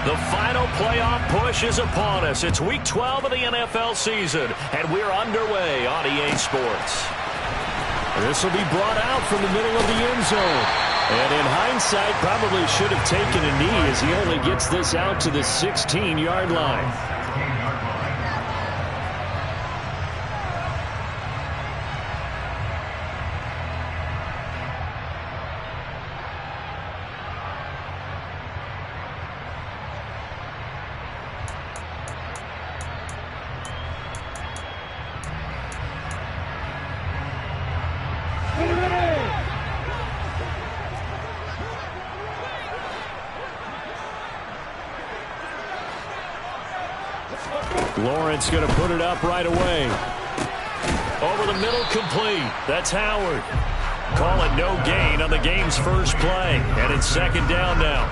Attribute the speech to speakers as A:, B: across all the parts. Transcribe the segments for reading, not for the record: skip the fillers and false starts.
A: The final playoff push is upon us. It's Week 12 of the NFL season, and we're underway on EA Sports. This will be brought out from the middle of the end zone. And in hindsight, probably should have taken a knee as he only gets this out to the 16-yard line. Lawrence going to put it up right away. Over the middle, complete. That's Howard. Call it no gain on the game's first play. And it's second down now.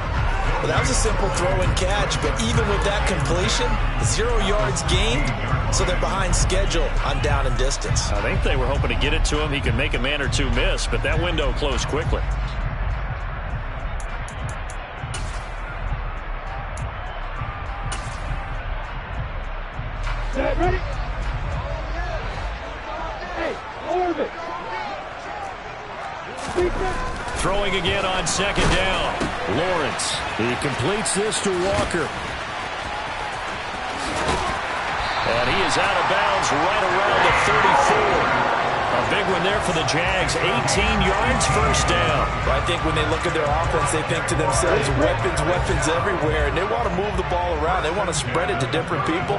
B: Well, that was a simple throw and catch, but even with that completion, 0 yards gained, so they're behind schedule on down and distance.
A: I think they were hoping to get it to him. He could make a man or two miss, but that window closed quickly.
C: Ready? Hey, orbit.
A: Throwing again on second down. Lawrence. He completes this to Walker. And he is out of bounds right around the 34. A big one there for the Jags. 18 yards, first down.
B: I think when they look at their offense, they think to themselves, weapons everywhere, and they want to move the ball around. They want to spread it to different people.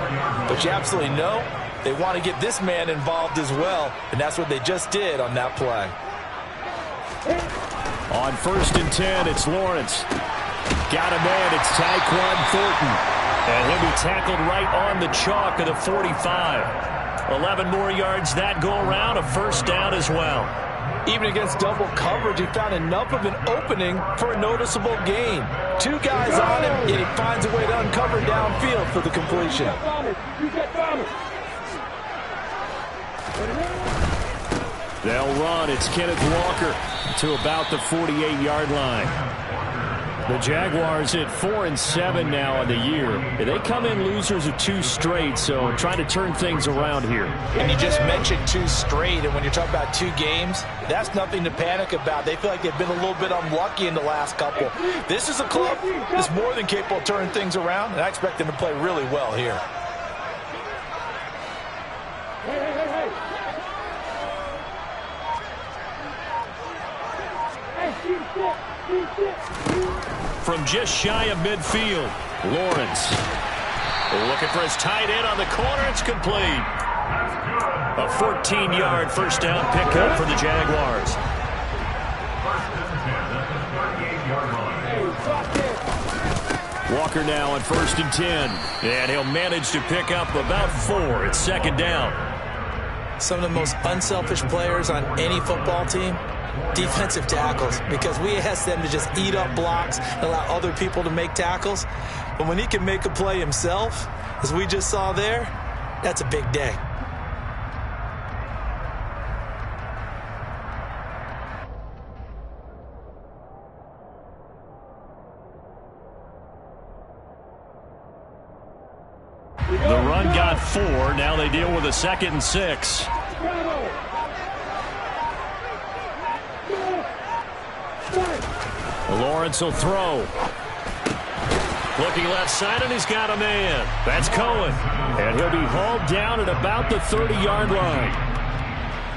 B: But you absolutely know they want to get this man involved as well, and that's what they just did on that play.
A: On 1st and 10, it's Lawrence. Got a man. It's Tyquan Thornton. And he'll be tackled right on the chalk of the 45. 11 more yards that go around, a first down as well.
B: Even against double coverage, he found enough of an opening for a noticeable gain. 2 guys on him, yet he finds a way to uncover downfield for the completion.
A: They'll run. It's Kenneth Walker to about the 48-yard line. The Jaguars at 4-7 now on the year. They come in losers of 2 straight, so trying to turn things around here.
B: And you just mentioned 2 straight, and when you're talking about 2 games, that's nothing to panic about. They feel like they've been a little bit unlucky in the last couple. This is a club that's more than capable of turning things around, and I expect them to play really well here.
A: From just shy of midfield, Lawrence looking for his tight end on the corner. It's complete. A 14-yard first down pickup for the Jaguars. Walker now on 1st and 10. And he'll manage to pick up about 4. It's second down.
B: Some of the most unselfish players on any football team, defensive tackles, because we ask them to just eat up blocks and allow other people to make tackles. But when he can make a play himself, as we just saw there, that's a big day.
A: The run got 4. Now they deal with a 2nd and 6. Lawrence will throw. Looking left side, and he's got a man. That's Cohen. And he'll be hauled down at about the 30-yard line.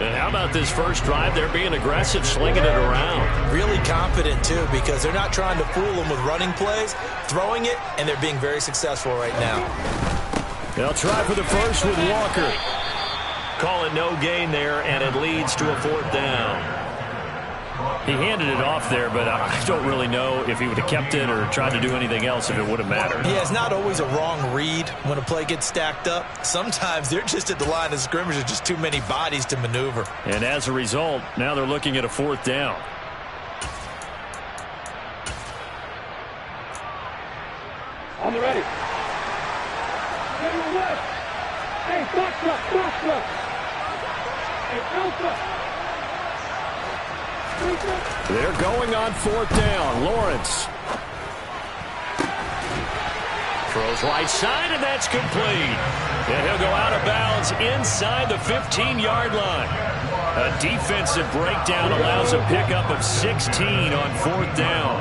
A: And how about this first drive? They're being aggressive, slinging it around.
B: Really confident, too, because they're not trying to fool them with running plays, throwing it, and they're being very successful right now.
A: They'll try for the first with Walker. Call it no gain there, and it leads to a 4th down. He handed it off there, but I don't really know if he would have kept it or tried to do anything else if it would have mattered.
B: Yeah, it's not always a wrong read when a play gets stacked up. Sometimes they're just at the line of scrimmage. There's just too many bodies to maneuver.
A: And as a result, now they're looking at a 4th down.
C: On the ready. Hey, Foxtrot. Hey, Alpha.
A: They're going on 4th down. Lawrence. Throws right side, and that's complete. And he'll go out of bounds inside the 15-yard line. A defensive breakdown allows a pickup of 16 on 4th down.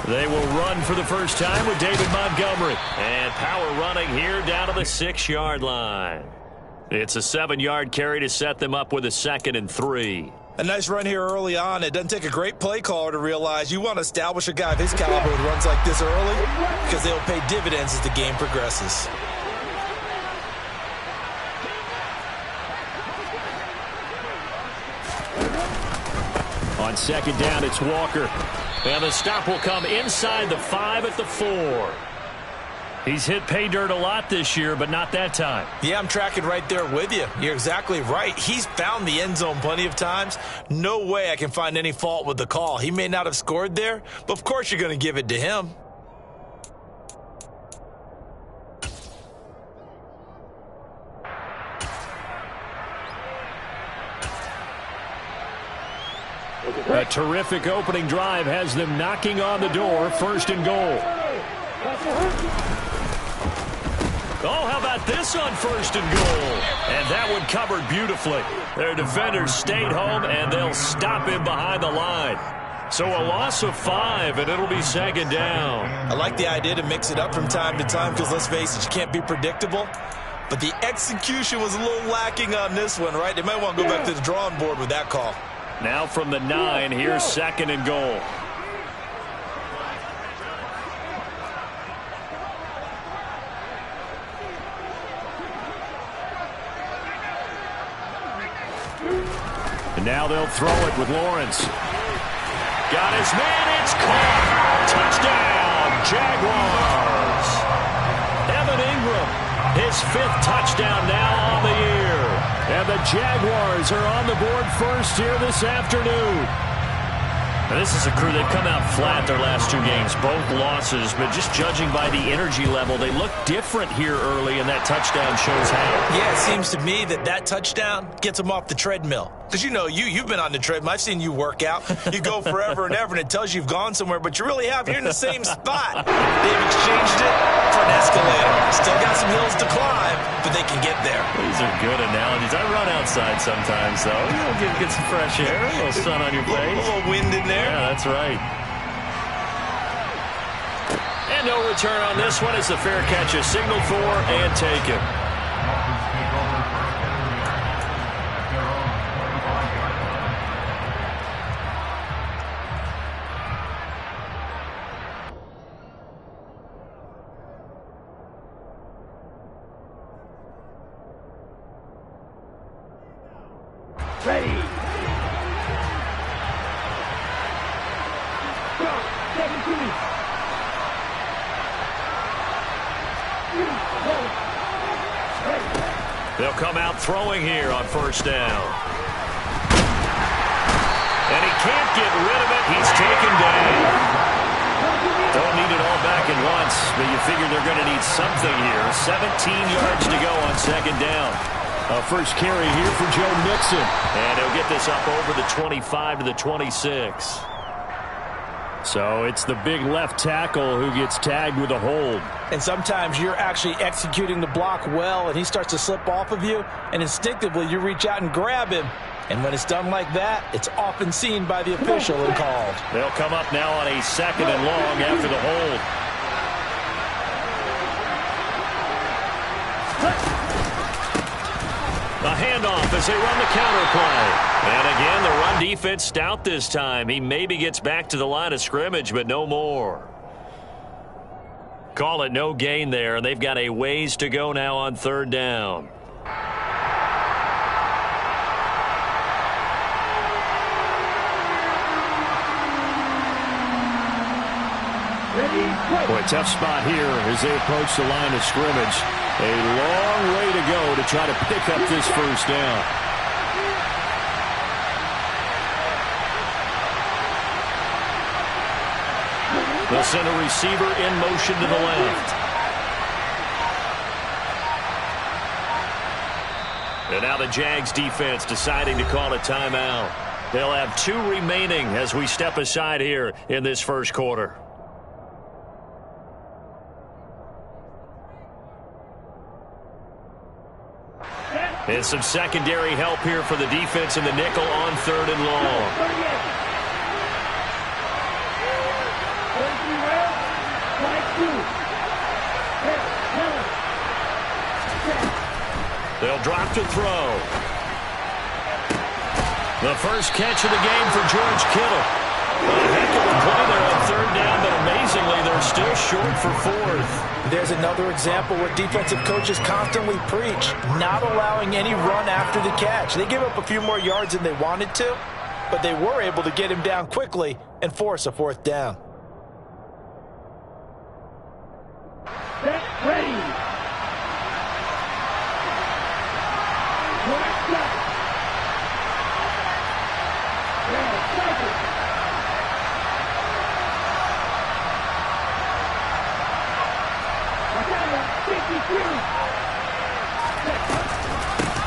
A: They will run for the first time with David Montgomery. And power running here down to the 6-yard line. It's a 7-yard carry to set them up with a 2nd and 3.
B: A nice run here early on. It doesn't take a great play caller to realize you want to establish a guy of his caliber with runs like this early because they'll pay dividends as the game progresses.
A: On 2nd down, it's Walker. And the stop will come inside the 5 at the 4. He's hit pay dirt a lot this year, but not that time.
B: Yeah, I'm tracking right there with you. You're exactly right. He's found the end zone plenty of times. No way I can find any fault with the call. He may not have scored there, but of course you're going to give it to him.
A: A terrific opening drive has them knocking on the door. 1st and goal. Oh, how about this on 1st and goal? And that one covered beautifully. Their defenders stayed home, and they'll stop him behind the line. So a loss of 5, and it'll be 2nd down.
B: I like the idea to mix it up from time to time because, let's face it, you can't be predictable. But the execution was a little lacking on this one, right? They might want to go back to the drawing board with that call.
A: Now from the 9, here's 2nd and goal. And now they'll throw it with Lawrence. Got his man, it's caught. Touchdown, Jaguars. Evan Ingram, his 5th touchdown now on the year. And the Jaguars are on the board first here this afternoon. Now, this is a crew, they've come out flat their last 2 games, both losses, but just judging by the energy level, they look different here early, and that touchdown shows how.
B: Yeah, it seems to me that touchdown gets them off the treadmill. Because, you know, you've been on the treadmill. I've seen you work out. You go forever and ever, and it tells you you've gone somewhere, but you really have. You're in the same spot. They've exchanged it for an escalator. Still got some hills to climb, but they can get there.
A: These are good analogies. I run outside sometimes, though. You know, get some fresh air, a little sun on your face.
B: A little wind in there.
A: Yeah, that's right. And no return on this one as the fair catch is signaled for and taken.
C: Ready. Stop. 17.
A: They'll come out throwing here on 1st down. And he can't get rid of it. He's taken down. Don't need it all back at once, but you figure they're going to need something here. 17 yards to go on 2nd down. A first carry here for Joe Mixon. And he'll get this up over the 25 to the 26. So it's the big left tackle who gets tagged with a hold.
B: And sometimes you're actually executing the block well, and he starts to slip off of you, and instinctively you reach out and grab him. And when it's done like that, it's often seen by the official and called.
A: They'll come up now on a 2nd and long after the hold. A handoff as they run the counter play. And again, the run defense stout this time. He maybe gets back to the line of scrimmage, but no more. Call it no gain there, and they've got a ways to go now on 3rd down. Boy, tough spot here as they approach the line of scrimmage. A long way to go to try to pick up this 1st down. They'll send a receiver in motion to the left. And now the Jags defense deciding to call a timeout. They'll have 2 remaining as we step aside here in this first quarter. And some secondary help here for the defense in the nickel on 3rd and long. They'll drop to throw. The first catch of the game for George Kittle. A heck of a play there on 3rd down, but amazingly they're still short for 4th.
B: There's another example what defensive coaches constantly preach, not allowing any run after the catch. They give up a few more yards than they wanted to, but they were able to get him down quickly and force a 4th down.
C: Set, ready.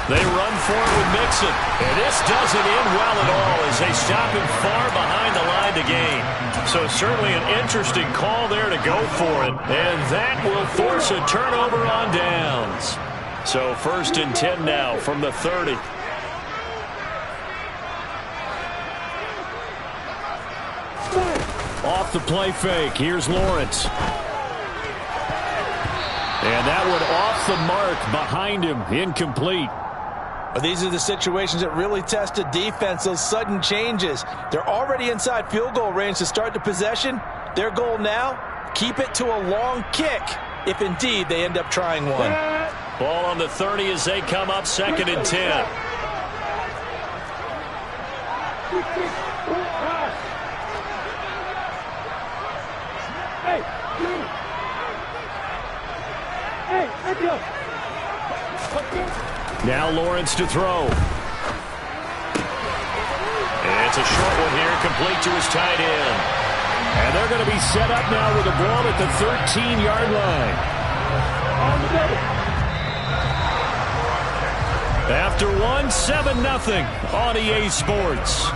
A: They run for it with Mixon. And this doesn't end well at all as they stop him far behind the line to gain. So certainly an interesting call there to go for it. And that will force a turnover on downs. So 1st and 10 now from the 30. Off the play fake. Here's Lawrence. And that one off the mark behind him. Incomplete.
B: Well, these are the situations that really test a defense, those sudden changes. They're already inside field goal range to start the possession. Their goal now, keep it to a long kick, if indeed they end up trying one.
A: Ball on the 30 as they come up 2nd and 10. Now Lawrence to throw. And it's a short one here, complete to his tight end. And they're going to be set up now with the ball at the 13-yard line. After 1, 7-0 on EA Sports.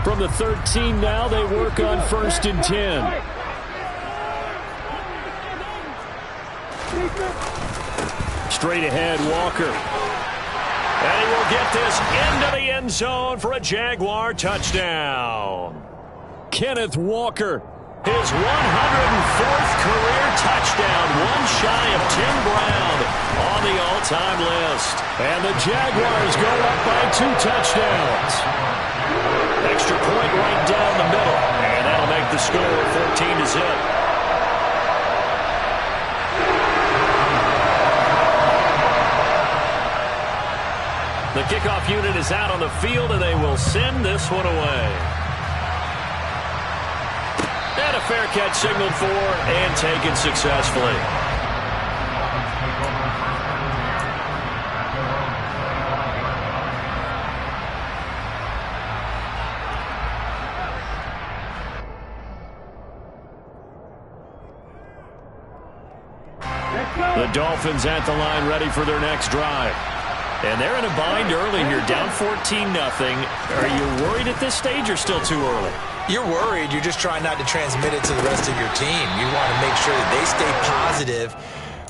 A: From the 13 now, they work on 1st and 10. Straight ahead, Walker. And he will get this into the end zone for a Jaguar touchdown. Kenneth Walker, his 104th career touchdown, one shy of Tim Brown on the all-time list. And the Jaguars go up by 2 touchdowns. Extra point right down the middle. And that'll make the score 14-0. The kickoff unit is out on the field, and they will send this one away. And a fair catch signaled for and taken successfully. The Dolphins at the line ready for their next drive. And they're in a bind early here, down 14-0. Are you worried at this stage or still too early?
B: You're worried. You're just trying not to transmit it to the rest of your team. You want to make sure that they stay positive.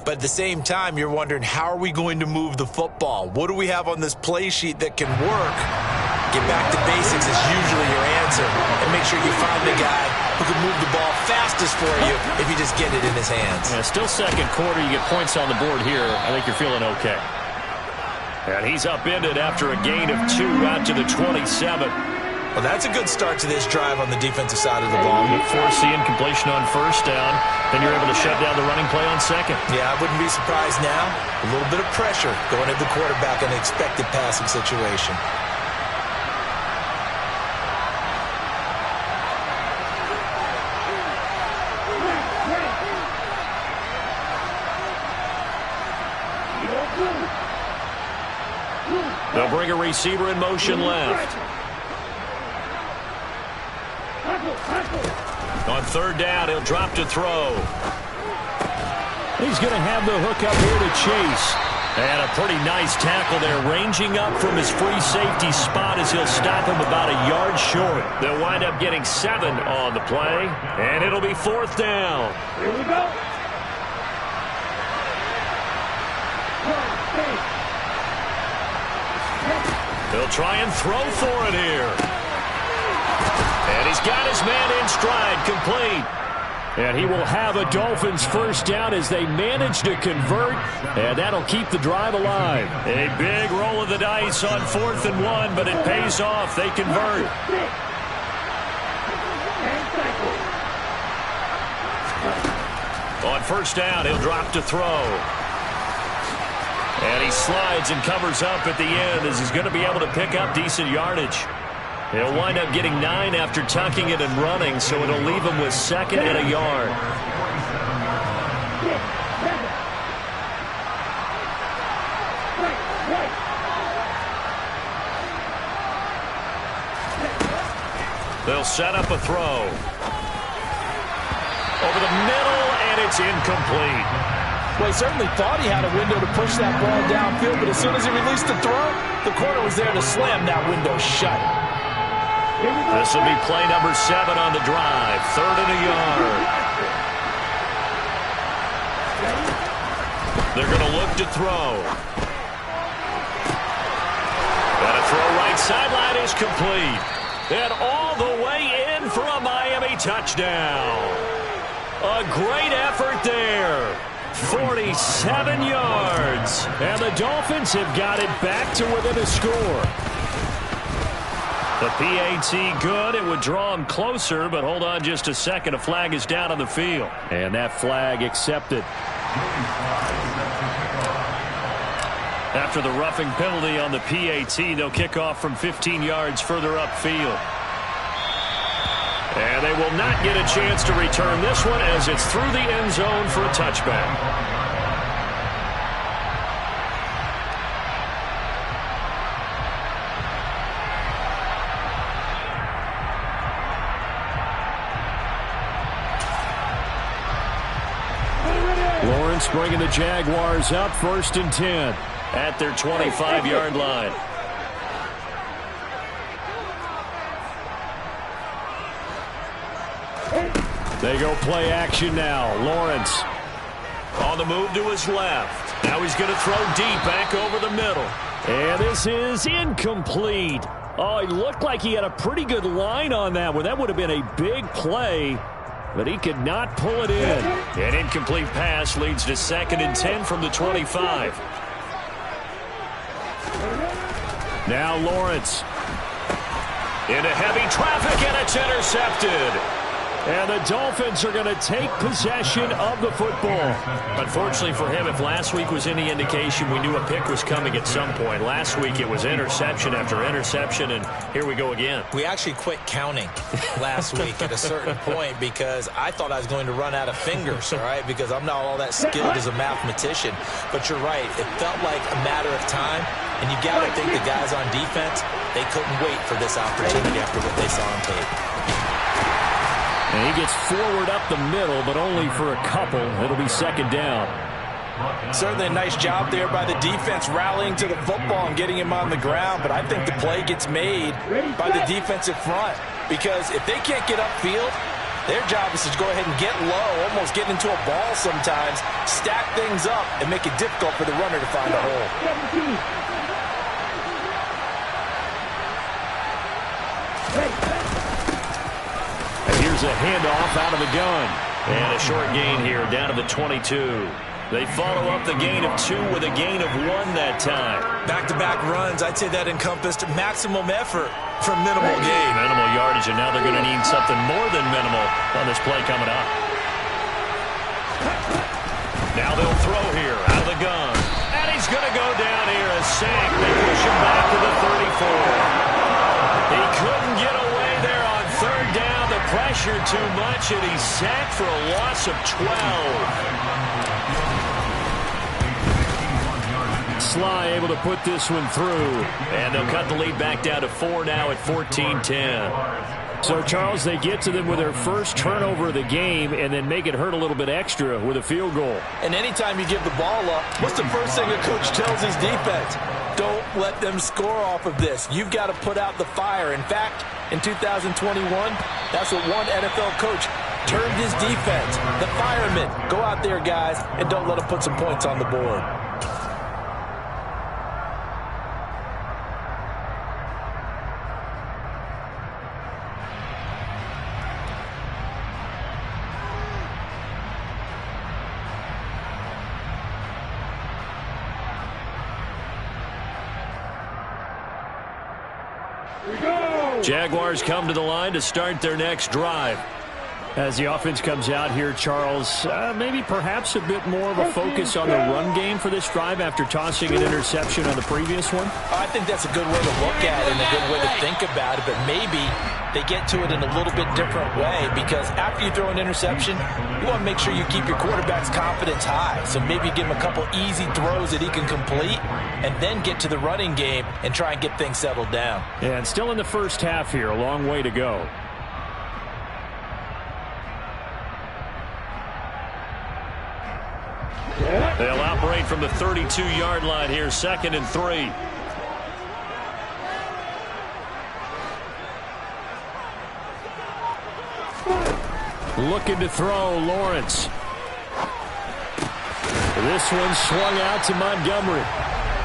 B: But at the same time, you're wondering, how are we going to move the football? What do we have on this play sheet that can work? Get back to basics is usually your answer. And make sure you find the guy who can move the ball fastest for you if you just get it in his hands.
A: Yeah, still second quarter. You get points on the board here. I think you're feeling okay. And he's upended after a gain of 2 out to the 27.
B: Well, that's a good start to this drive on the defensive side of the ball.
A: You force the incompletion on 1st down, then you're able to shut down the running play on 2nd.
B: Yeah, I wouldn't be surprised now. A little bit of pressure going at the quarterback in an expected passing situation.
A: They'll bring a receiver in motion left. On third down, he'll drop to throw.
D: He's going to have the hook up here to Chase.
A: And a pretty nice tackle there, ranging up from his free safety spot as he'll stop him about a yard short. They'll wind up getting 7 on the play, and it'll be 4th down.
C: Here we go.
A: They'll try and throw for it here. And he's got his man in stride, complete.
D: And he will have a Dolphins first down as they manage to convert, and that'll keep the drive alive.
A: A big roll of the dice on 4th and 1, but it pays off. They convert. On first down, he'll drop to throw. And he slides and covers up at the end as he's going to be able to pick up decent yardage. He'll wind up getting 9 after tucking it and running, so it'll leave him with 2nd and a yard. They'll set up a throw. Over the middle, and it's incomplete.
B: Well, he certainly thought he had a window to push that ball downfield, but as soon as he released the throw, the corner was there to slam that window shut.
A: This will be play number 7 on the drive. 3rd and a yard. They're going to look to throw. And a throw right sideline is complete. And all the way in for a Miami touchdown. A great effort there. 47 yards.
D: And the Dolphins have got it back to within a score.
A: The PAT good. It would draw him closer, but hold on just a second. A flag is down on the field.
D: And that flag accepted.
A: After the roughing penalty on the PAT, they'll kick off from 15 yards further upfield. And they will not get a chance to return this one as it's through the end zone for a touchback.
D: Lawrence bringing the Jaguars up 1st and 10
A: at their 25-yard line.
D: They go play action now. Lawrence
A: on the move to his left. Now he's going to throw deep back over the middle.
D: And this is incomplete. Oh, it looked like he had a pretty good line on that one. That would have been a big play, but he could not pull it in.
A: An incomplete pass leads to 2nd and 10 from the 25.
D: Now Lawrence.
A: Into heavy traffic, and it's intercepted.
D: And the Dolphins are going to take possession of the football.
A: Unfortunately for him, if last week was any indication, we knew a pick was coming at some point. Last week it was interception after interception, and here we go again.
B: We actually quit counting last week at a certain point because I thought I was going to run out of fingers, all right, because I'm not all that skilled as a mathematician. But you're right. It felt like a matter of time, and you got to think the guys on defense, they couldn't wait for this opportunity after what they saw on tape.
D: And he gets forward up the middle, but only for a couple. It'll be 2nd down.
B: Certainly a nice job there by the defense rallying to the football and getting him on the ground, but I think the play gets made by the defensive front because if they can't get upfield, their job is to go ahead and get low, almost get into a ball sometimes, stack things up, and make it difficult for the runner to find a hole.
C: 17.
A: Here's a handoff out of the gun. And a short gain here down to the 22. They follow up the gain of 2 with a gain of 1 that time.
B: Back-to-back runs, I'd say that encompassed maximum effort for minimal gain.
A: Minimal yardage, and now they're going to need something more than minimal on this play coming up. Now they'll throw here out of the gun. And he's going to go down here as sacked. They push him back to the 34. He couldn't get away there on 3rd down. The pressure too much, and he's sacked for a loss of 12. Sly able to put this one through. And they'll cut the lead back down to 4 now at 14-10.
D: So, Charles, they get to them with their first turnover of the game and then make it hurt a little bit extra with a field goal.
B: And anytime you give the ball up, what's the first thing a coach tells his defense? Don't let them score off of this. You've got to put out the fire. In fact, in 2021, that's what one NFL coach termed his defense. The firemen. Go out there, guys, and don't let them put some points on the board.
A: Jaguars come to the line to start their next drive.
D: As the offense comes out here, Charles, maybe perhaps a bit more of a focus on the run game for this drive after tossing an interception on the previous one?
B: I think that's a good way to look at it and a good way to think about it, but maybe they get to it in a little bit different way because after you throw an interception, you want to make sure you keep your quarterback's confidence high. So maybe give him a couple easy throws that he can complete and then get to the running game and try and get things settled down.
D: And still in the first half here, a long way to go.
A: They'll operate from the 32-yard line here, 2nd and 3.
D: Looking to throw, Lawrence. This one swung out to Montgomery.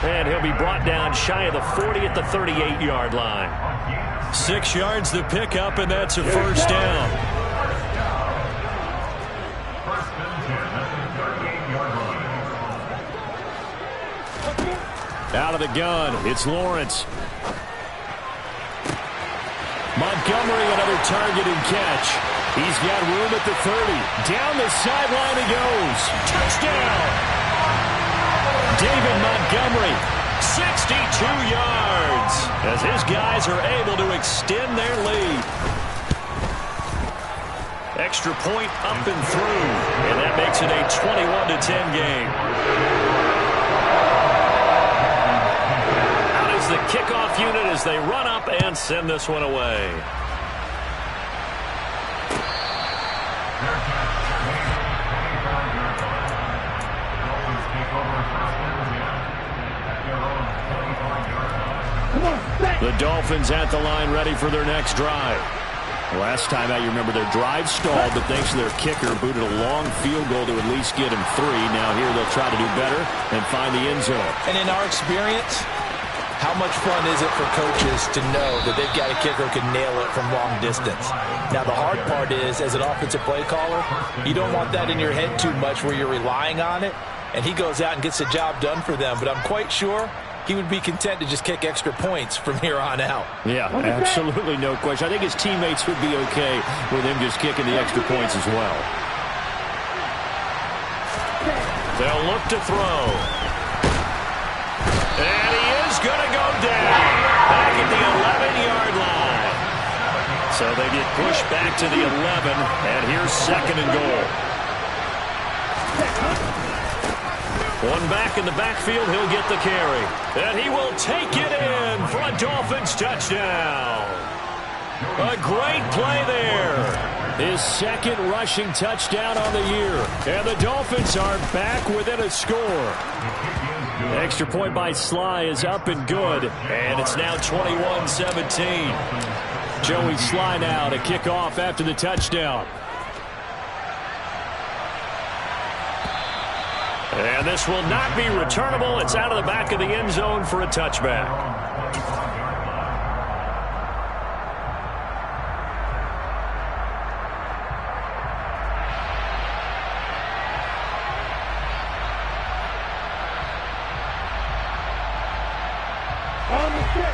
A: And he'll be brought down shy of the 40 at the 38-yard line. 6 yards the pickup, and that's a first down.
D: Out of the gun, it's Lawrence. Montgomery, another target and catch. He's got room at the 30. Down the sideline he goes. Touchdown! David Montgomery,
A: 62 yards, as his guys are able to extend their lead. Extra point up and through, and that makes it a 21-10 game. The kickoff unit as they run up and send this one away. The Dolphins at the line ready for their next drive.
D: Last time out, you remember their drive stalled, but thanks to their kicker, booted a long field goal to at least get him 3. Now here they'll try to do better and find the end zone.
B: And in our experience, how much fun is it for coaches to know that they've got a kicker who can nail it from long distance? Now, the hard part is, as an offensive play caller, you don't want that in your head too much where you're relying on it, and he goes out and gets the job done for them. But I'm quite sure he would be content to just kick extra points from here on out.
D: Yeah, absolutely no question. I think his teammates would be okay with him just kicking the extra points as well.
A: They'll look to throw. And he is going to go down back at the 11-yard line. So they get pushed back to the 11, and here's 2nd and goal. One back in the backfield, he'll get the carry. And he will take it in for a Dolphins touchdown. A great play there.
D: His 2nd rushing touchdown on the year. And the Dolphins are back within a score. Extra point by Sly is up and good.
A: And it's now 21-17.
D: Joey Sly now to kick off after the touchdown.
A: And this will not be returnable. It's out of the back of the end zone for a touchback.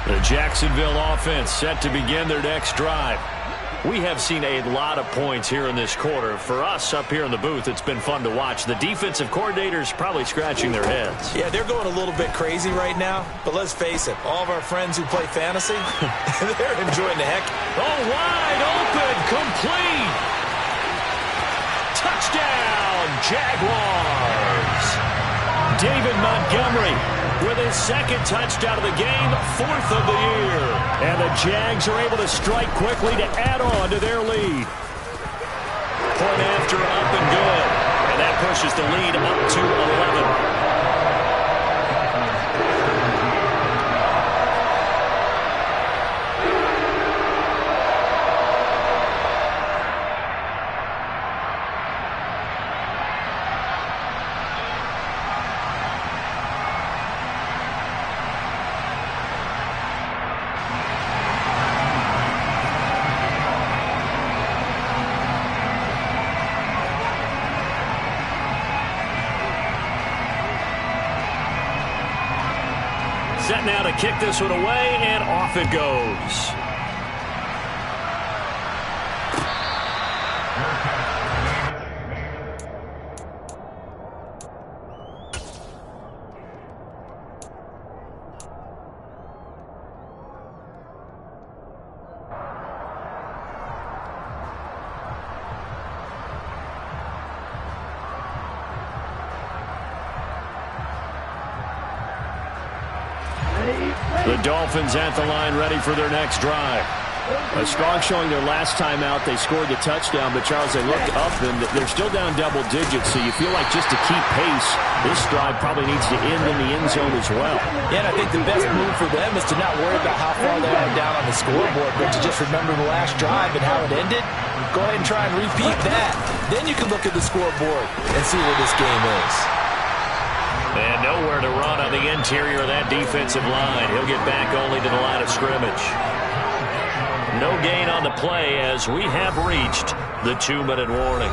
A: The Jacksonville offense set to begin their next drive. We have seen a lot of points here in this quarter. For us up here in the booth, it's been fun to watch. The defensive coordinators probably scratching their heads.
B: Yeah, they're going a little bit crazy right now. But let's face it, all of our friends who play fantasy, they're enjoying the heck.
A: Oh, wide open, complete. Touchdown, Jaguars.
D: David Montgomery
A: with his second touchdown of the game, 4th of the year.
D: And the Jags are able to strike quickly to add on to their lead.
A: Point after up and good. And that pushes the lead up to 11. Set now to kick this one away, and off it goes. The Dolphins at the line, ready for their next drive.
D: A strong showing their last time out. They scored the touchdown, but Charles, they look up and they're still down double digits, so you feel like just to keep pace, this drive probably needs to end in the end zone as well.
B: Yeah, and I think the best move for them is to not worry about how far they are down on the scoreboard, but to just remember the last drive and how it ended. Go ahead and try and repeat that. Then you can look at the scoreboard and see where this game is.
A: And nowhere to run on the interior of that defensive line. He'll get back only to the line of scrimmage. No gain on the play as we have reached the 2-minute warning.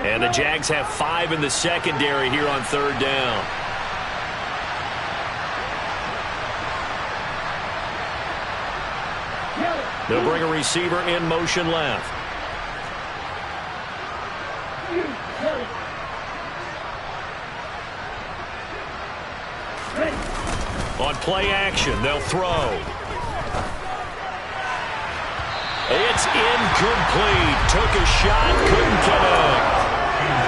A: And the Jags have 5 in the secondary here on 3rd down. They'll bring a receiver in motion left. On play action, they'll throw. It's incomplete. Took a shot, couldn't connect.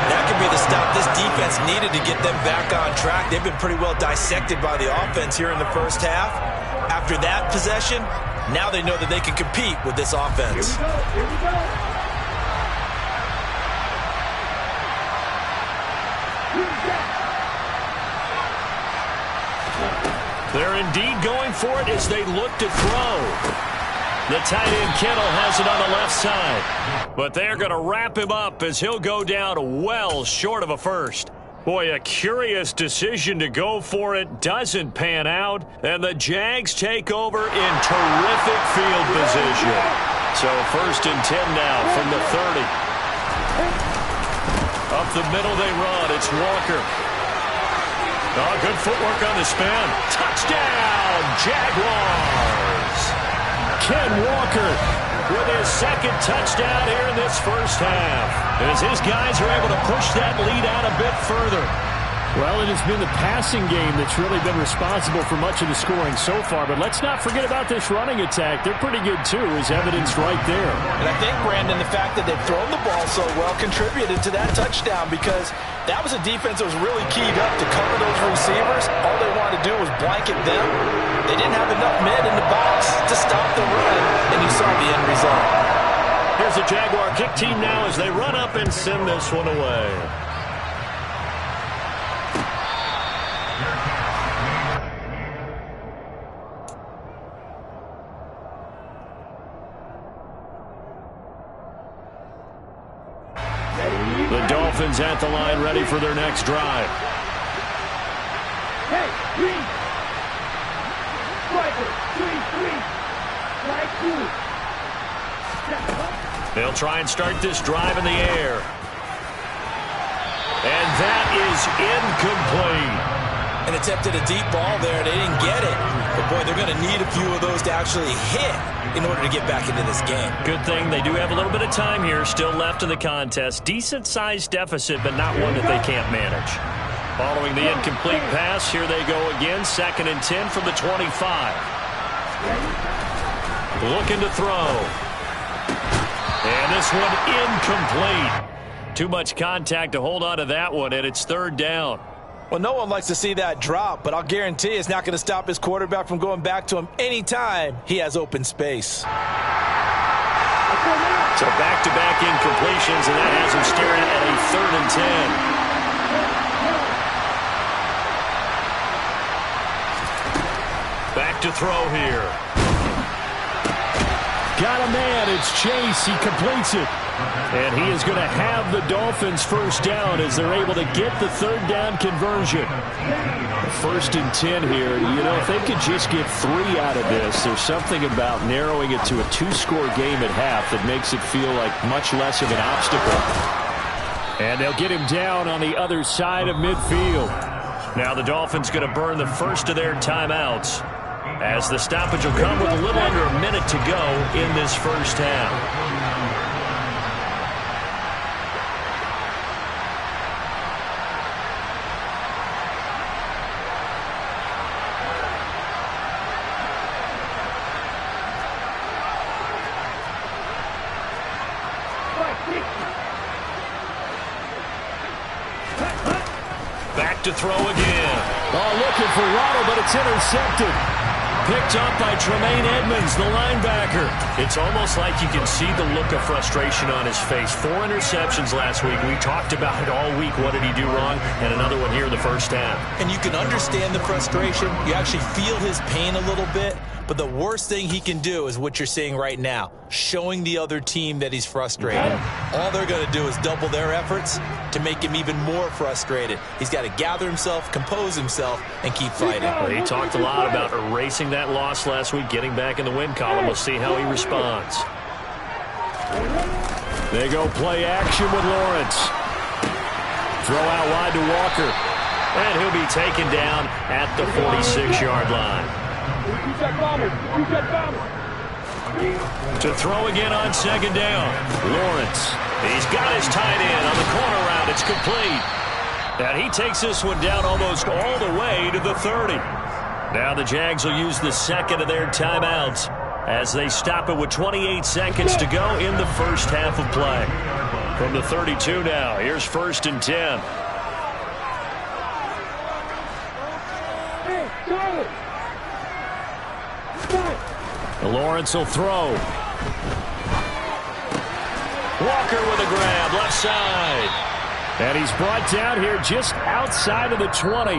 B: That could be the stop this defense needed to get them back on track. They've been pretty well dissected by the offense here in the first half. After that possession, now they know that they can compete with this offense.
C: Here we go.
A: They're indeed going for it as they look to throw. The tight end Kittle has it on the left side. But they're going to wrap him up as he'll go down well short of a first. Boy, a curious decision to go for it. Doesn't pan out. And the Jags take over in terrific field position. So 1st and 10 now from the 30. Up the middle they run. It's Walker. Oh, good footwork on the spin. Touchdown, Jaguars. Ken Walker with his 2nd touchdown here in this first half. As his guys are able to push that lead out a bit further.
D: Well, it has been the passing game that's really been responsible for much of the scoring so far. But let's not forget about this running attack. They're pretty good, too, as evidenced right there.
B: And I think, Brandon, the fact that they've thrown the ball so well contributed to that touchdown because that was a defense that was really keyed up to cover those receivers. All they wanted to do was blanket them. They didn't have enough men in the box to stop the run, and you saw the end result.
A: Here's the Jaguar kick team now as they run up and send this one away. The Dolphins at the line, ready for their next drive.
C: Hey, green. Striker, 3-3. Strike 2.
A: They'll try and start this drive in the air. And that is incomplete.
B: and attempted a deep ball there. They didn't get it. But, boy, they're going to need a few of those to actually hit in order to get back into this game.
A: Good thing they do have a little bit of time here still left in the contest. Decent-sized deficit, but not one that they can't manage. Following the incomplete pass, here they go again. 2nd and 10 from the 25. Looking to throw. And this one incomplete. Too much contact to hold on to that one, and it's 3rd down.
B: Well, no one likes to see that drop, but I'll guarantee it's not going to stop his quarterback from going back to him anytime he has open space.
A: So back-to-back incompletions, and that has him staring at a 3rd and 10. Back to throw here.
D: Got a man. It's Chase. He completes it. And he is going to have the Dolphins 1st down as they're able to get the 3rd down conversion. 1st and 10 here. You know, if they could just get 3 out of this, there's something about narrowing it to a 2-score game at half that makes it feel like much less of an obstacle. And they'll get him down on the other side of midfield.
A: Now the Dolphins going to burn the first of their timeouts, as the stoppage will come with a little under a minute to go in this 1st half. Back to throw again.
D: Oh, looking for Waddle, but it's intercepted.
A: Picked up by Tremaine Edmonds, the linebacker. It's almost like you can see the look of frustration on his face. 4 interceptions last week. We talked about it all week. What did he do wrong? And another one here in the 1st half.
B: And you can understand the frustration. You actually feel his pain a little bit. But the worst thing he can do is what you're seeing right now, showing the other team that he's frustrated. All they're going to do is double their efforts to make him even more frustrated. He's got to gather himself, compose himself, and keep fighting.
A: Well, he talked a lot about erasing that loss last week, getting back in the win column. We'll see how he responds.
D: They go play action with Lawrence. Throw out wide to Walker.
A: And he'll be taken down at the 46-yard line. To throw again on 2nd down. Lawrence. He's got his tight end on the corner route. It's complete. And he takes this one down almost all the way to the 30. Now the Jags will use the 2nd of their timeouts as they stop it with 28 seconds to go in the 1st half of play. From the 32 now, here's 1st and 10.
D: Lawrence will throw.
A: Walker with a grab, left side.
D: And he's brought down here just outside of the 20.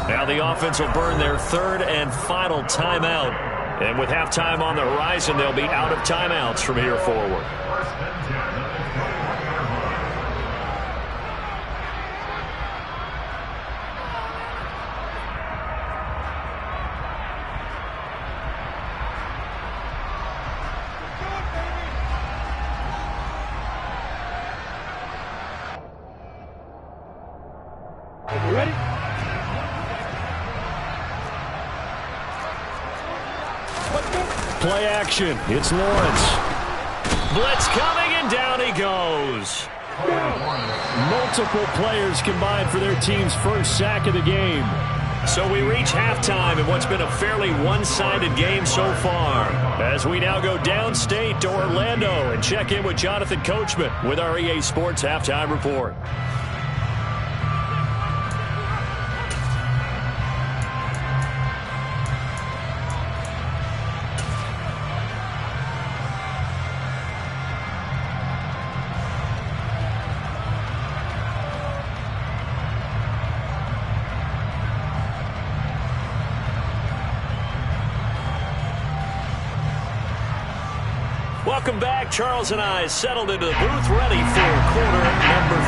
A: Now the offense will burn their 3rd and final timeout. And with halftime on the horizon, they'll be out of timeouts from here forward.
C: Ready?
D: Play action. It's Lawrence.
A: Blitz coming, and down he goes.
D: Multiple players combined for their team's 1st sack of the game.
A: So we reach halftime in what's been a fairly one-sided game so far. As we now go downstate to Orlando and check in with Jonathan Coachman with our EA Sports Halftime Report. Welcome back. Charles and I settled into the booth, ready for quarter number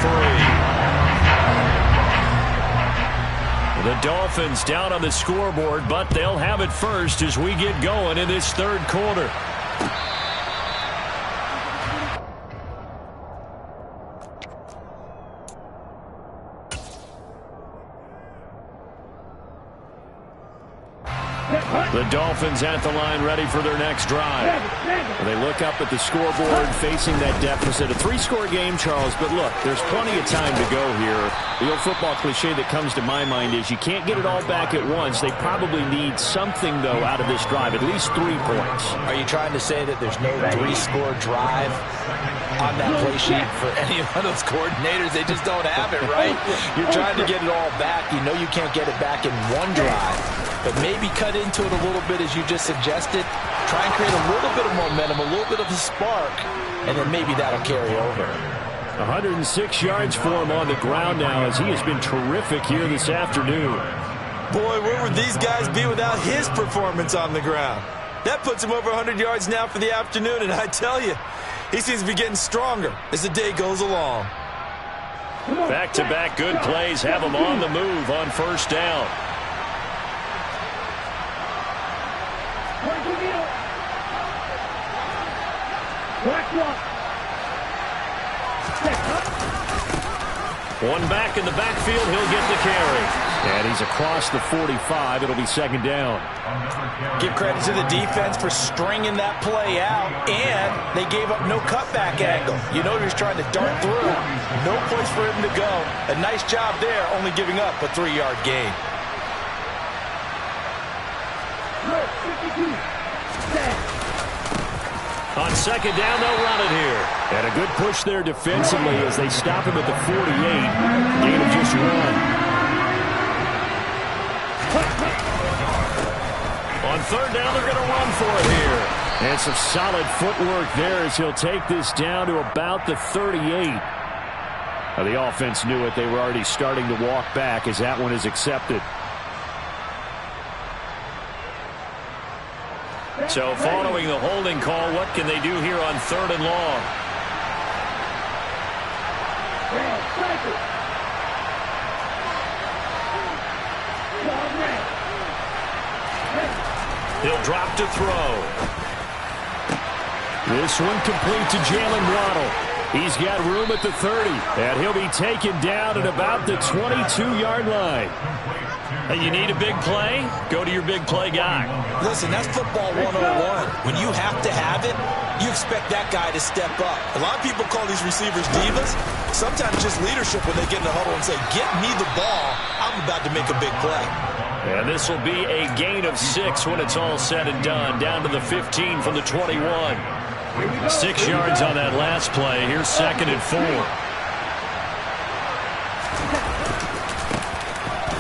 A: 3. The Dolphins down on the scoreboard, but they'll have it first as we get going in this 3rd quarter. The Dolphins at the line ready for their next drive. They look up at the scoreboard facing that deficit. A 3-score game, Charles, but look, there's plenty of time to go here. The old football cliche that comes to my mind is you can't get it all back at once. They probably need something, though, out of this drive, at least 3 points.
B: Are you trying to say that there's no 3-score drive on that play sheet for any one of those coordinators? They just don't have it, right? You're trying to get it all back. You know you can't get it back in one drive. But maybe cut into it a little bit as you just suggested. Try and create a little bit of momentum, a little bit of a spark, and then maybe that'll carry over.
A: 106 yards for him on the ground now as he has been terrific here this afternoon.
B: Boy, where would these guys be without his performance on the ground? That puts him over 100 yards now for the afternoon, and I tell you, he seems to be getting stronger as the day goes along.
A: Back-to-back good plays have him on the move on first down. One back in the backfield, he'll get the carry. And he's across the 45. It'll be second down.
B: Give credit to the defense for stringing that play out, and they gave up no cutback angle. You know he was trying to dart through. No place for him to go. A nice job there, only giving up a 3-yard gain.
A: On second down, they'll run it here. And a good push there defensively as they stop him at the 48. Gain of just 1. On third down, they're going to run for it here. And some solid footwork there as he'll take this down to about the 38. Now, the offense knew it. They were already starting to walk back as that one is accepted. So following the holding call, what can they do here on third and long? He'll drop to throw. This one complete to Jalen Waddle. He's got room at the 30, and he'll be taken down at about the 22-yard line. Hey, you need a big play? Go to your big play guy.
B: Listen, that's football 101. When you have to have it, you expect that guy to step up. A lot of people call these receivers divas. Sometimes just leadership when they get in the huddle and say, get me the ball. I'm about to make a big play.
A: And this will be a gain of 6 when it's all said and done. Down to the 15 from the 21. 6 yards on that last play. Here's second and 4.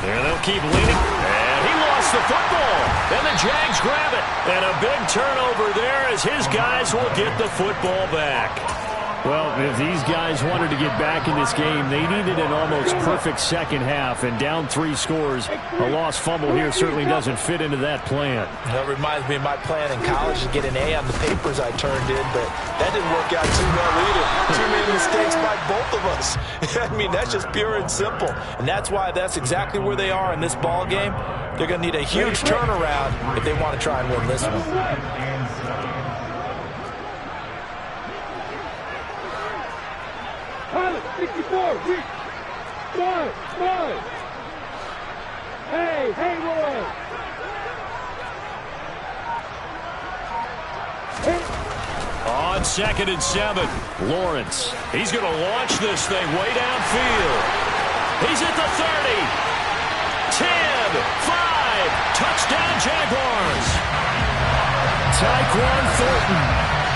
A: And they'll keep leading. And he lost the football. And the Jags grab it. And a big turnover there as his guys will get the football back. Well, if these guys wanted to get back in this game, they needed an almost perfect second half. And down 3 scores, a lost fumble here certainly doesn't fit into that plan.
B: That reminds me of my plan in college to get an A on the papers I turned in, but that didn't work out too well either. Too many mistakes by both of us. I mean, that's just pure and simple. And that's why that's exactly where they are in this ball game. They're going to need a huge turnaround if they want to try and win this one.
C: Pilot, 64, reach. Smile. Hey, Roy.
A: On second and 7, Lawrence. He's going to launch this thing way downfield. He's at the 30. 10, 5, touchdown Jaguars. Tyquan Thornton,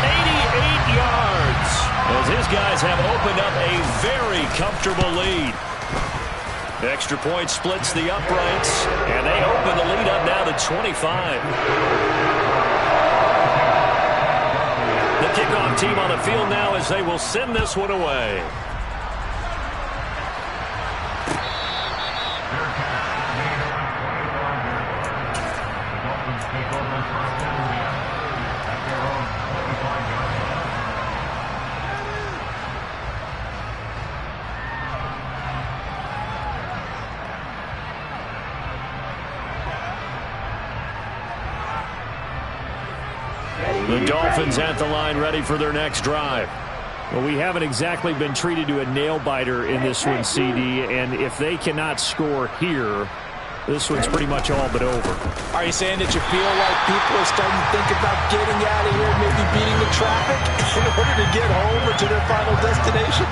A: 88 yards. As his guys have opened up a very comfortable lead. Extra point splits the uprights, and they open the lead up now to 25. The kickoff team on the field now as they will send this one away. The Dolphins at the line ready for their next drive. Well, we haven't exactly been treated to a nail-biter in this one, CD, and if they cannot score here,
D: This one's pretty much all but over.
B: Are you saying that you feel like people are starting to think about getting out of here, maybe beating the traffic in order to get home or to their final destination?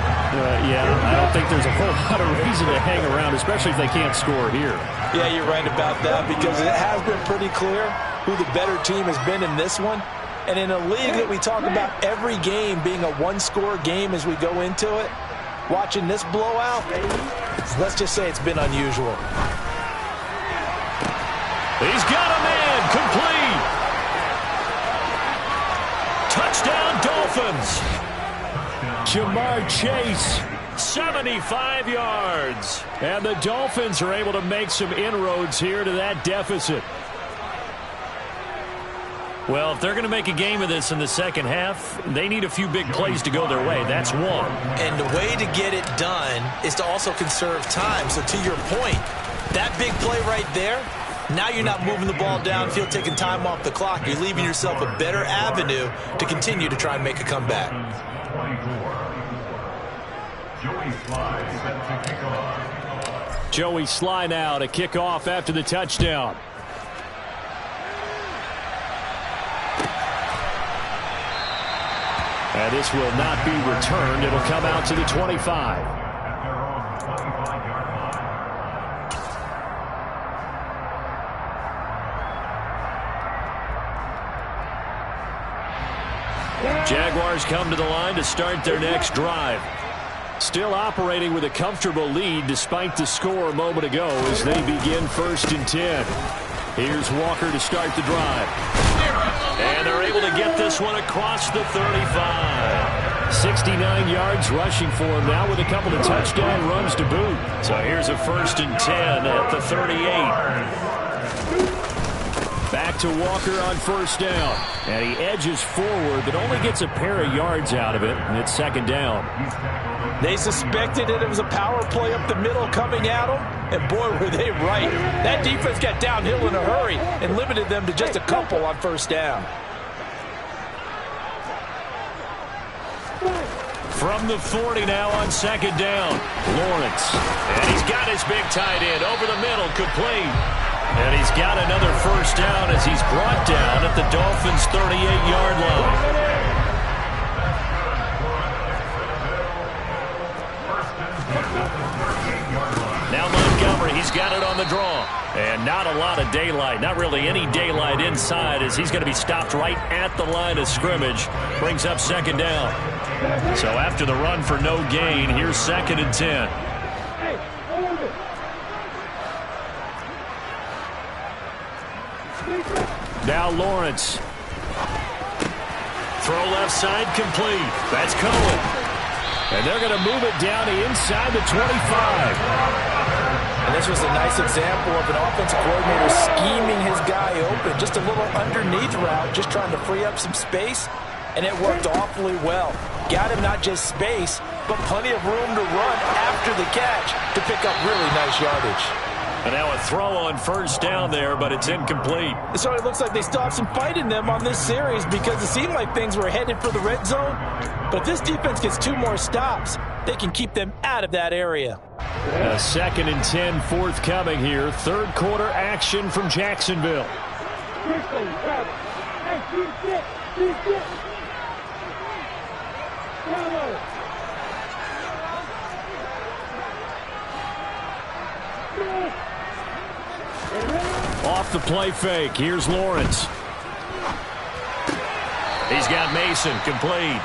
D: Yeah, I don't think there's a whole lot of reason to hang around, especially if they can't score here.
B: Yeah, you're right about that, because it has been pretty clear who the better team has been in this one. And in a league that we talk about every game being a one-score game as we go into it, watching this blowout, let's just say it's been unusual.
A: He's got a man, complete. Touchdown, Dolphins.
D: Jamar Chase.
A: 75 yards.
D: And the Dolphins are able to make some inroads here to that deficit.
A: Well, if they're going to make a game of this in the second half, they need a few big plays to go their way. That's one.
B: And the way to get it done is to also conserve time. So to your point, that big play right there, now you're not moving the ball downfield, taking time off the clock. You're leaving yourself a better avenue to continue to try and make a comeback.
D: Joey Sly now to kick off after the touchdown. And this will not be returned. It'll come out to the 25. Jaguars come to the line to start their next drive. Still operating with a comfortable lead despite the score a moment ago as they begin 1st and 10. Here's Walker to start the drive.
A: And they're able to get this one across the 35.
D: 69 yards rushing for him now with a couple of touchdown runs to boot.
A: So here's a 1st and 10 at the 38.
D: Back to Walker on 1st down. And he edges forward, but only gets a pair of yards out of it, and it's 2nd down.
B: They suspected that it was a power play up the middle coming at them, and boy, were they right. That defense got downhill in a hurry and limited them to just a couple on 1st down.
A: From the 40 now on 2nd down, Lawrence. And he's got his big tight end over the middle, complete. And he's got another 1st down as he's brought down at the Dolphins' 38-yard line. Now Montgomery, he's got it on the draw. And not a lot of daylight, not really any daylight inside as he's going to be stopped right at the line of scrimmage. Brings up 2nd down. So after the run for no gain, here's 2nd and 10.
D: Now Lawrence.
A: Throw left side, complete. That's Cohen.
D: And they're going to move it down to inside the 25.
B: And this was a nice example of an offensive coordinator scheming his guy open. Just a little underneath route, just trying to free up some space. And it worked awfully well. Got him not just space, but plenty of room to run after the catch to pick up really nice yardage.
A: And now a throw on 1st down there, but it's incomplete.
B: So it looks like they still have some fight in them on this series because it seemed like things were headed for the red zone. But if this defense gets 2 more stops, they can keep them out of that area.
D: A 2nd and 10 forthcoming here. 3rd quarter action from Jacksonville. Off the play fake. Here's Lawrence.
A: He's got Mason, complete.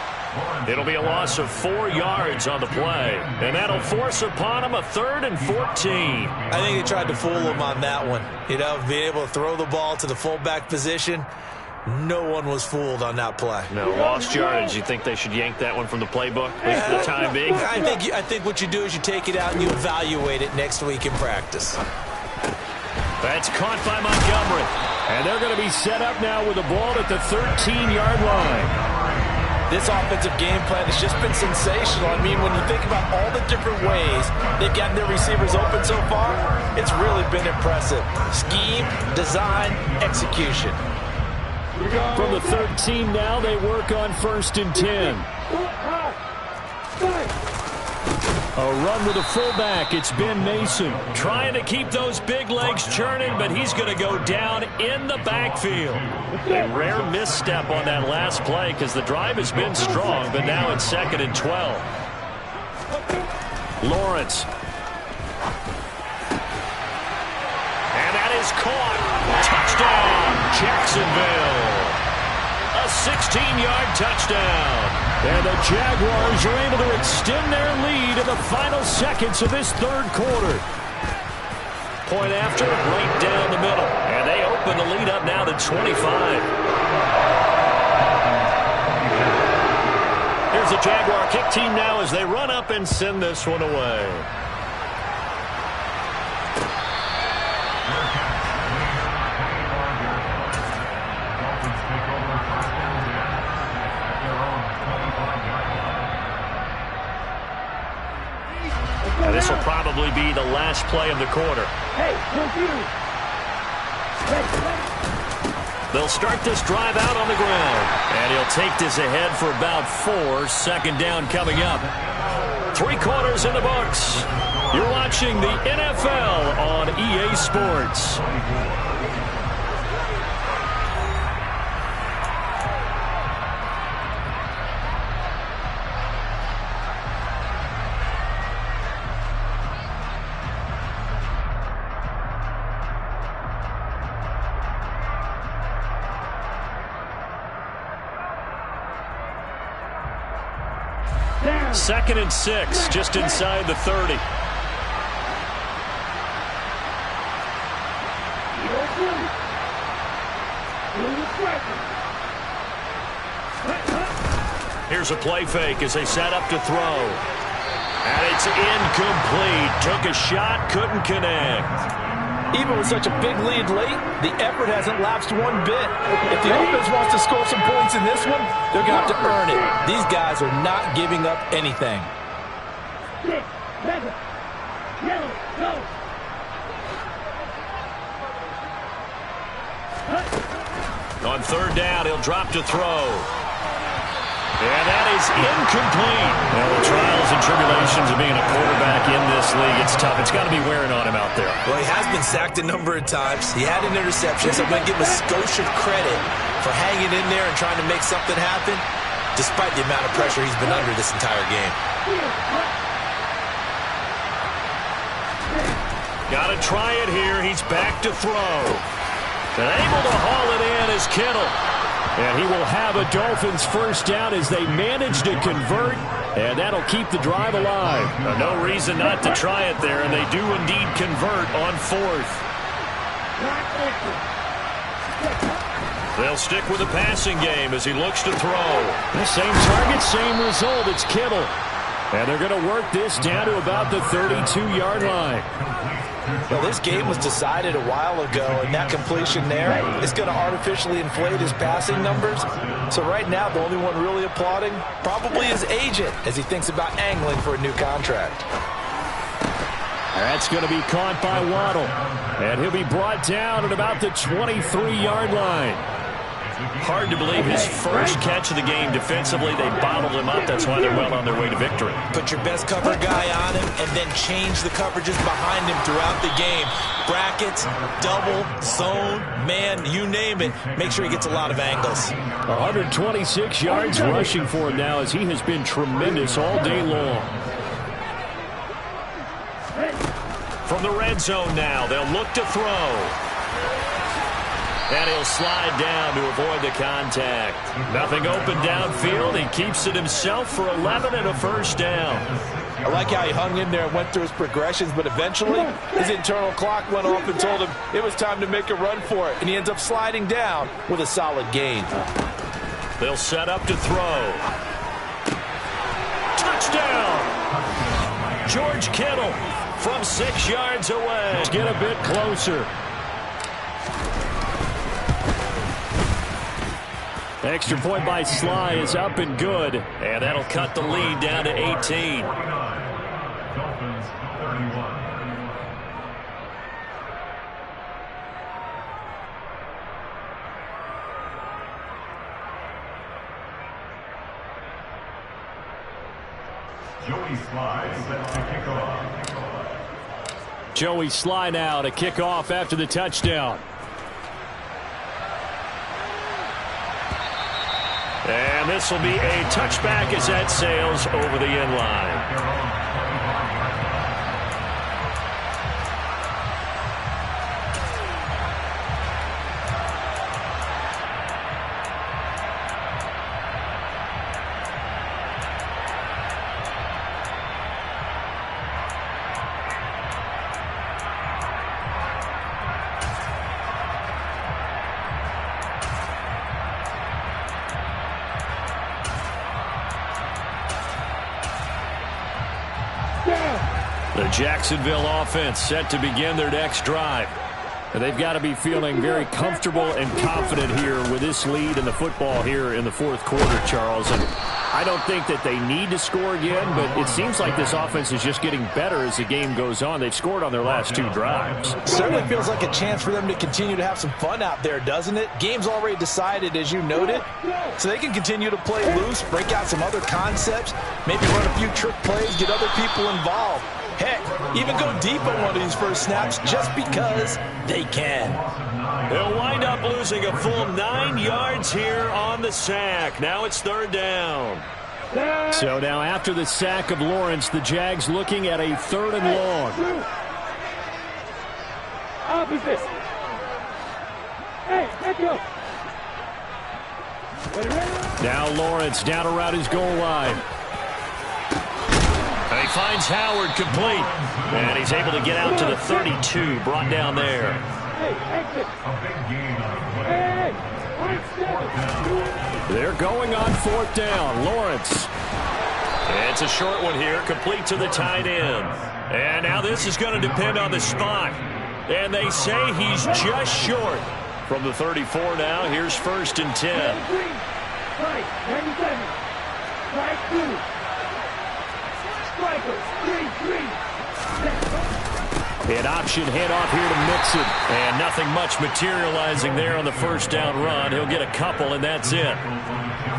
A: It'll be a loss of 4 yards on the play. And that'll force upon him a 3rd and 14.
B: I think they tried to fool him on that one. You know, being able to throw the ball to the fullback position. No one was fooled on that play.
A: No, lost yardage. You think they should yank that one from the playbook, at least for the time being?
B: I think what you do is you take it out and you evaluate it next week in practice.
A: That's caught by Montgomery.
D: And they're going to be set up now with the ball at the 13-yard line.
B: This offensive game plan has just been sensational. I mean, when you think about all the different ways they've gotten their receivers open so far, it's really been impressive. Scheme, design, execution.
D: From the 13 now, they work on 1st and 10. A run with a fullback. It's Ben Mason.
A: Trying to keep those big legs churning, but he's going to go down in the backfield. A rare misstep on that last play because the drive has been strong, but now it's 2nd and 12. Lawrence. And that is caught. Touchdown, Jacksonville. A 16-yard touchdown.
D: And the Jaguars are able to extend their lead in the final seconds of this third quarter.
A: Point after, right down the middle. And they open the lead up now to 25. Here's the Jaguar kick team now as they run up and send this one away. And this will probably be the last play of the quarter. They'll start this drive out on the ground. And he'll take this ahead for about 4. 2nd down coming up. 3 quarters in the books. You're watching the NFL on EA Sports. Second and 6, just inside the 30. Here's a play fake as they set up to throw. And it's incomplete. Took a shot, couldn't connect.
B: Even with such a big lead late, the effort hasn't lapsed one bit. If the offense wants to score some points in this one, they're going to have to earn it. These guys are not giving up anything.
C: 6, 7, yellow, go.
A: On 3rd down, he'll drop to throw. And that is incomplete. Well, the trials and tribulations of being a quarterback in this league, it's tough. It's got to be wearing on him out there.
B: Well, he has been sacked a number of times. He had an interception, so I'm going to give him a skosh of credit for hanging in there and trying to make something happen, despite the amount of pressure he's been under this entire game.
A: Got to try it here. He's back to throw. And able to haul it in is Kittle.
D: And he will have a Dolphins first down as they manage to convert, and that'll keep the drive alive.
A: No reason not to try it there, and they do indeed convert on 4th. They'll stick with the passing game as he looks to throw.
D: The same target, same result. It's Kittle. And they're going to work this down to about the 32-yard line.
B: Well, this game was decided a while ago, and that completion there is going to artificially inflate his passing numbers. So right now, the only one really applauding probably his agent as he thinks about angling for a new contract.
D: That's going to be caught by Waddle. And he'll be brought down at about the 23-yard line.
A: Hard to believe his first catch of the game defensively. They bottled him up. That's why they're well on their way to victory.
B: Put your best cover guy on him and then change the coverages behind him throughout the game. Brackets, double, zone, man, you name it. Make sure he gets a lot of angles.
D: 126 yards rushing for him now as he has been tremendous all day long.
A: From the red zone now, they'll look to throw. And he'll slide down to avoid the contact. Nothing open downfield. He keeps it himself for 11 and a first down.
B: I like how he hung in there and went through his progressions, but eventually his internal clock went off and told him it was time to make a run for it. And he ends up sliding down with a solid gain.
A: They'll set up to throw. Touchdown! George Kittle from 6 yards away.
D: Get a bit closer. Extra point by Sly is up and good.
A: And that'll cut the lead down to 18.
E: Dolphins 31. Joey Joey Sly set to kick off.
D: Joey Sly now to kick off after the touchdown.
A: And this will be a touchback as that sails over the end line. The Jacksonville offense set to begin their next drive. And they've got to be feeling very comfortable and confident here with this lead in the football here in the fourth quarter, Charles. And I don't think that they need to score again, but it seems like this offense is just getting better as the game goes on. They've scored on their last two drives.
B: Certainly feels like a chance for them to continue to have some fun out there, doesn't it? Game's already decided, as you noted, so they can continue to play loose, break out some other concepts, maybe run a few trick plays, get other people involved. Heck, even go deep on one of these first snaps just because they can.
A: They'll wind up losing a full 9 yards here on the sack. Now it's third down.
D: So now after the sack of Lawrence, the Jags looking at a 3rd and long.
C: Opposite. Hey, let go.
D: Now Lawrence down around his goal line.
A: And he finds Howard complete. And he's able to get out to the 32, brought down there.
D: They're going on 4th down. Lawrence.
A: It's a short one here, complete to the tight end. And now this is going to depend on the spot. And they say he's just short. From the 34 now, here's 1st and 10.
C: Right, 97. Right, 2.
A: An option handoff here to Mixon. And nothing much materializing there on the first down run. He'll get a couple, and that's it.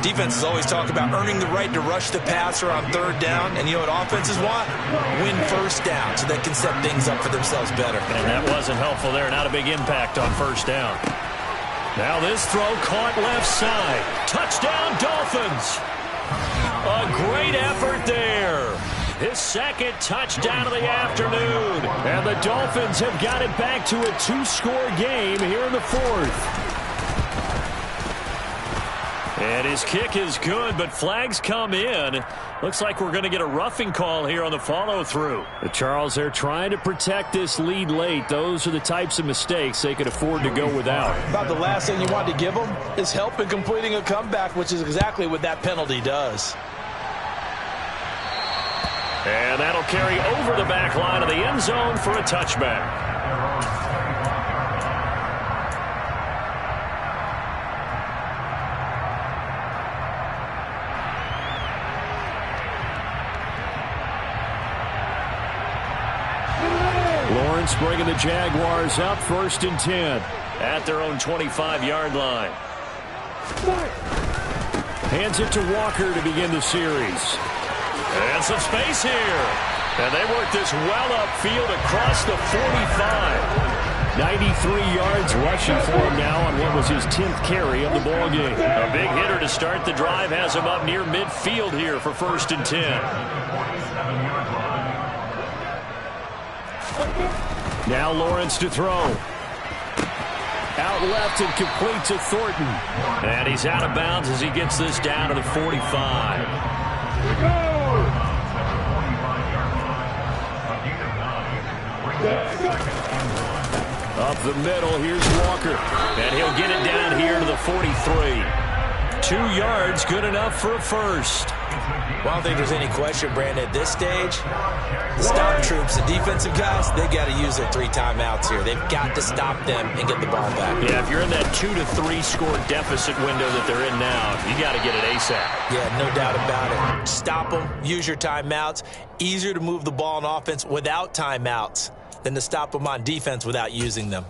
B: Defenses always talk about earning the right to rush the passer on 3rd down. And you know what offenses want? Win 1st down so they can set things up for themselves better.
A: And that wasn't helpful there. Not a big impact on 1st down. Now this throw caught left side. Touchdown, Dolphins. A great effort there. His 2nd touchdown of the afternoon.
D: And the Dolphins have got it back to a 2-score game here in the 4th.
A: And his kick is good, but flags come in. Looks like we're going to get a roughing call here on the follow-through.
D: Charles, they're trying to protect this lead late. Those are the types of mistakes they could afford to go without.
B: About the last thing you want to give them is help in completing a comeback, which is exactly what that penalty does.
A: And that'll carry over the back line of the end zone for a touchback.
D: Lawrence bringing the Jaguars up 1st and 10.
A: At their own 25-yard line.
D: Hands it to Walker to begin the series.
A: And some space here. And they work this well upfield across the 45.
D: 93 yards rushing for him now on what was his 10th carry of the ball game.
A: A big hitter to start the drive has him up near midfield here for 1st and 10.
D: Now Lawrence to throw. Out left and complete to Thornton.
A: And he's out of bounds as he gets this down to the 45.
D: Up the middle, here's Walker.
A: And he'll get it down here to the 43. 2 yards, good enough for a first.
B: Well, I don't think there's any question, Brandon, at this stage, the stop troops, the defensive guys, they got to use their 3 timeouts here. They've got to stop them and get the ball back.
A: Yeah, if you're in that 2 to 3 score deficit window that they're in now, you got to get it ASAP.
B: Yeah, no doubt about it. Stop them, use your timeouts. Easier to move the ball on offense without timeouts than to stop them on defense without using them.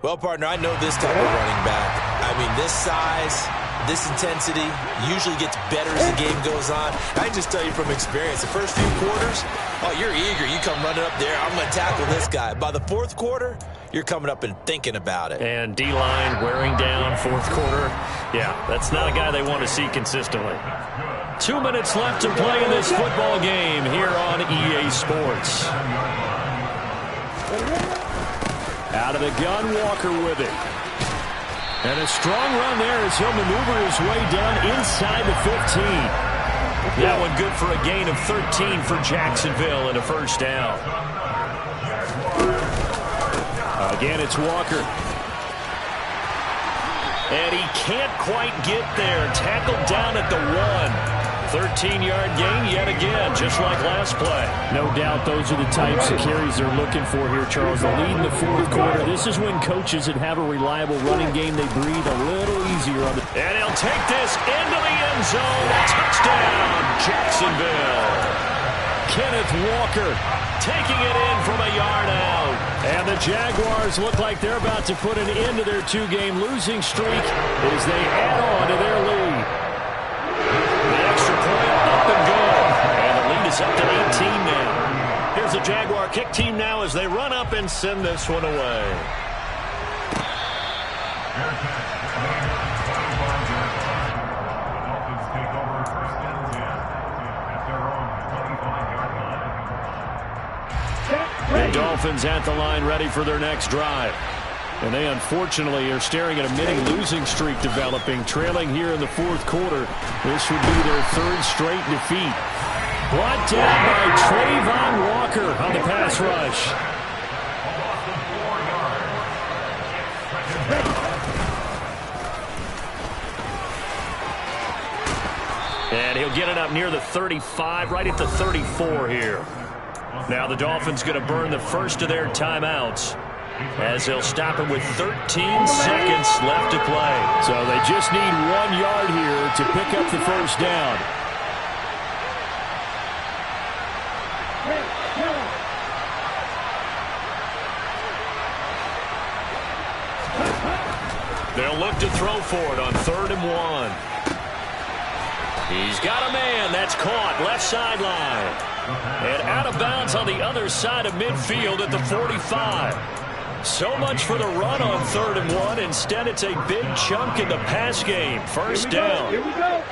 B: Well, partner, I know this type of running back. I mean, this size, This intensity usually gets better as the game goes on. I can just tell you from experience, the first few quarters, oh, you're eager. You come running up there, I'm going to tackle this guy. By the fourth quarter, you're coming up and thinking about it.
A: And D-line wearing down fourth quarter. Yeah, that's not a guy they want to see consistently. 2 minutes left to play in this football game here on EA Sports. Out of the gun, Walker with it. And a strong run there as he'll maneuver his way down inside the 15. That one good for a gain of 13 for Jacksonville and a first down. Again, it's Walker. And he can't quite get there. Tackled down at the 1. 13-yard gain yet again, just like last play.
D: No doubt those are the types of carries they're looking for here, Charles. The lead in the fourth quarter. This is when coaches that have a reliable running game, they breathe a little easier on it.
A: And he'll take this into the end zone. Touchdown, Jacksonville. Kenneth Walker taking it in from a yard out. And the Jaguars look like they're about to put an end to their 2-game losing streak as they add on to their lead. Up to 18 now. Here's the Jaguar kick team now as they run up and send this one away. The Dolphins at the line ready for their next drive. And they unfortunately are staring at a mini losing streak developing, trailing here in the fourth quarter. This would be their third straight defeat. Brought down by Trayvon Walker on the pass rush. And he'll get it up near the 35, right at the 34 here. Now the Dolphins going to burn the first of their timeouts as they'll stop it with 13 seconds left to play.
D: So they just need 1 yard here to pick up the first down.
A: They'll look to throw for it on 3rd and 1. He's got a man. That's caught. Left sideline. And out of bounds on the other side of midfield at the 45. So much for the run on 3rd and 1. Instead, it's a big chunk in the pass game. First down.
C: Here we go.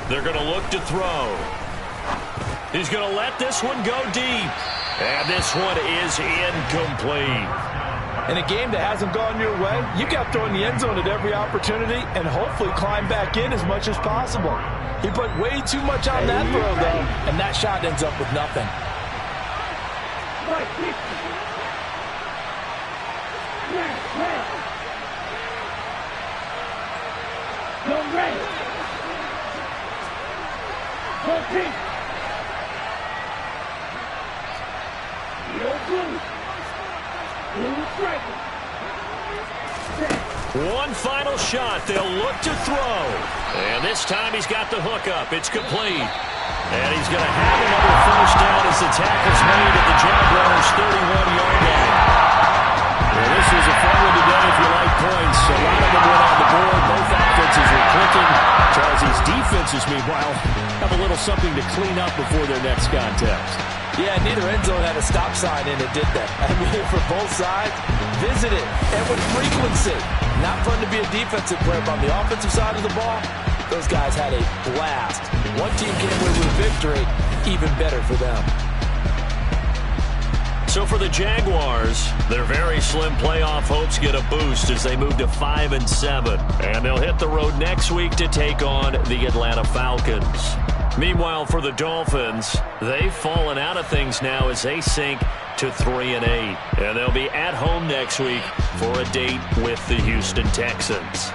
A: They're going to look to throw. He's going to let this one go deep. And this one is incomplete.
B: In a game that hasn't gone your way, you got to throw in the end zone at every opportunity and hopefully climb back in as much as possible. He put way too much on that throw, though, and that shot ends up with nothing.
A: One final shot. They'll look to throw. And this time he's got the hook up. It's complete. And he's going to have another first down as the tackle's made at the Jaguars' 31-yard line. Well, this was a fun one today if you like points. A lot of them went on the board. Both offenses were clicking. Charles's defenses, meanwhile, have a little something to clean up before their next contest.
B: Yeah, neither end zone had a stop sign in it, did they? I mean, for both sides, visit it, and with frequency. Not fun to be a defensive player, but on the offensive side of the ball, those guys had a blast. One team came away with a victory, even better for them.
A: So for the Jaguars, their very slim playoff hopes get a boost as they move to 5-7. And they'll hit the road next week to take on the Atlanta Falcons. Meanwhile, for the Dolphins, they've fallen out of things now as they sink to 3-8. And they'll be at home next week for a date with the Houston Texans.